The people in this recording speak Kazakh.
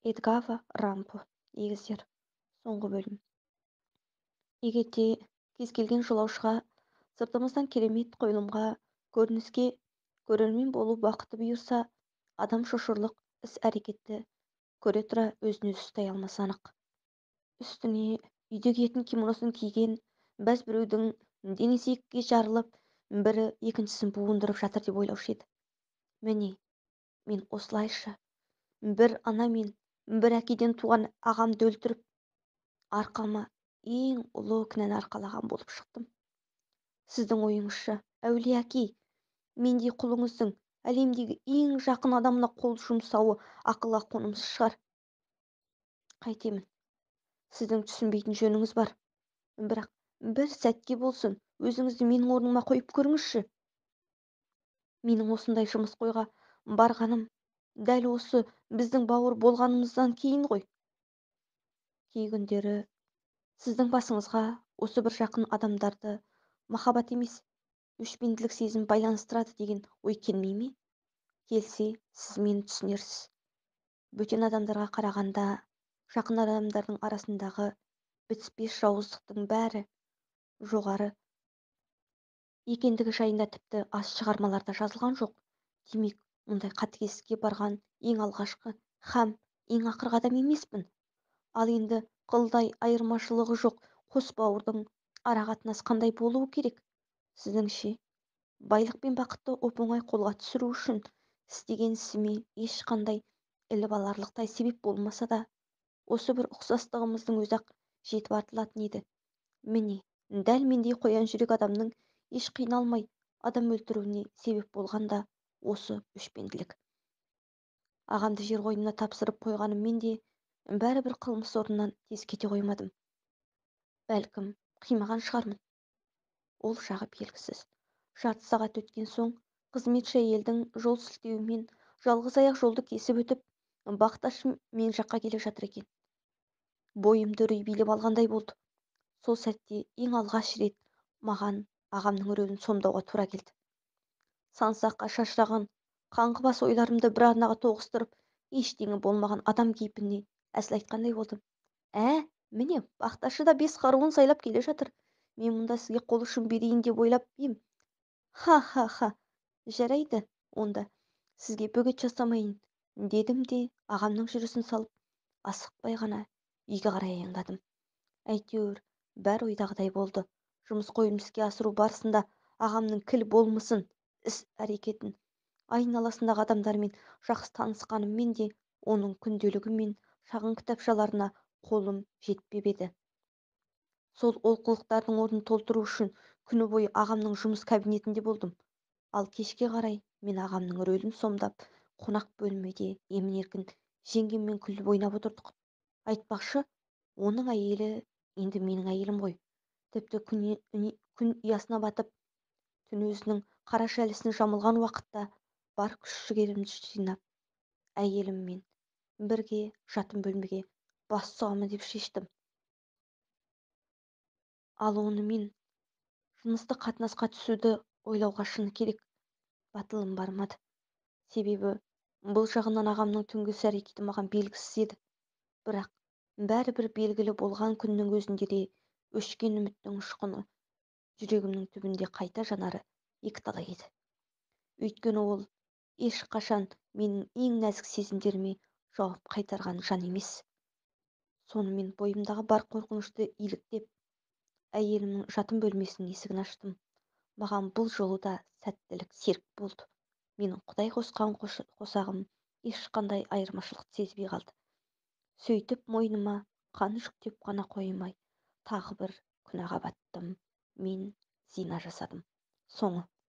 Эдгава Рампо. Егіздер. Соңғы бөлім. егерде кез келген жолаушыға сыртымыздан керемет қойылымға, көрініске көрермен болу бақыты бұйырса, адам шошырлық іс-әрекетті көре тұра өзін-өзі ұстай алмасы анық. Үстіне үйде киетін кимоносын киген бәз біреудің денесі екіге жарылып, бірі екіншісін буындырып жатыр деп ойлаушы еді. Міне, мен осылайша бір ана мен бір әкеден туған ағамды өлтіріп, арқама ең ұлы кінәні арқалаған болып шықтым. Сіздің ойыңызша, әулие әке, мендей құлыңыздың әлемдегі ең жақын адамына қол жұмсауы ақылға қонымсыз шығар. Қайтемін, сіздің түсінбейтін жөніңіз бар. Бірақ бір сәтке болсын өзіңізді менің орныма қойып көріңізші. Менің осындай жұмыс қойға барғаным дәл осы біздің бауыр болғанымыздан кейін ғой. Кей күндері сіздің басыңызға осы бір жақын адамдарды махаббат емес, өшпенділік сезім байланыстырады деген ой келмей ме? Келсе, сіз мені түсінерсіз. Бөтен адамдарға қарағанда жақын адамдардың арасындағы бітіспес жауыздықтың бәрі жоғары екендігі жайында тіпті аз шығармаларда жазылған жоқ. Демек, мұндай қатыгездікке барған ең алғашқы һәм ең ақырғы адам емеспін. Ал енді қылдай айырмашылығы жоқ қос бауырдың арақатынасы қандай болуы керек? Сіздіңше, байлық пен бақытты оп-оңай қолға түсіру үшін істеген ісіме ешқандай іліп аларлықтай себеп болмаса да, осы бір ұқсастығымыздың өзі-ақ жетіп артылатын еді. Міне, дәл мендей қоян жүрек адамның еш қиналмай адам өлтіруіне себеп болған да осы өшпенділік. Ағамды жер қойнына тапсырып қойғаныммен де бәрібір қылмыс орнынан тез кете қоймадым. Бәлкім, қимаған шығармын. Ол жағы белгісіз. Жарты сағат өткен соң қызметші әйелдің жол сілтеуімен жалғыз аяқ жолды кесіп өтіп, бақташы мен жаққа келе жатыр екен. Бойымды үрей билеп алғандай болды. Сол сәтте ең алғаш рет маған ағамның рөлін сомдауға тура келді. Сансаққа шашыраған қаңғыбас ойларымды бір арнаға тоғыстырып, ештеңе болмаған адам кейпіне әсіл айтқандай болдым. Міне, бақташы да бес қаруын сайлап келе жатыр. Мен мұнда сізге қол ұшын берейін деп ойлап ем. Ха-ха-ха, жарайды, онда сізге бөгет жасамайын, дедім де ағамның жүрісін салып, асықпай ғана үйге қарай аяңдадым. Әйтеуір, бәр ойдағыдай болды. Жұмыс қойылым іске асыру барысында ағамның кіл болмысын, іс-әрекетін, айналасындағы адамдармен жақсы танысқаныммен де оның күнделігі мен шағын кітапшаларына қолым жетпеп еді. Сол олқылықтардың орнын толтыру үшін күні бойы ағамның жұмыс кабинетінде болдым. Ал кешке қарай мен ағамның рөлін сомдап, қонақ бөлмеде емін-еркін жеңгеммен күліп ойнап отырдық. Айтпақшы, оның әйелі енді менің әйелім ғой. Тіпті күн ұясына батып, түн өзінің қара шәлісін жамылған уақытта бар күш-жігерімді жинап, әйеліммен бірге жатын бөлмеге бас сұғамын деп шештім. Ал онымен жыныстық қатынасқа түсуді ойлауға шыны керек батылым бармады. Себебі бұл жағынан ағамның түнгі іс-әрекеті маған белгісіз еді. Бірақ бәрібір белгілі болған күннің өзінде де өшкен үміттің ұшқыны жүрегімнің түбінде қайта жанары екіталай еді. Өйткені ол ешқашан менің ең нәзік сезімдеріме жауап қайтарған жан емес. Сонымен бойымдағы бар қорқынышты иліктеп, әйелімнің жатын бөлмесінің есігін аштым. Маған бұл жолы да сәттілік серік болды. Менің Құдай қосқан қосағым ешқандай айырмашылық сезбей қалды. Сөйтіп мойныма қан жүктеп қана қоймай, тағы бір күнәға баттым. Мен зина жасадым. Соңы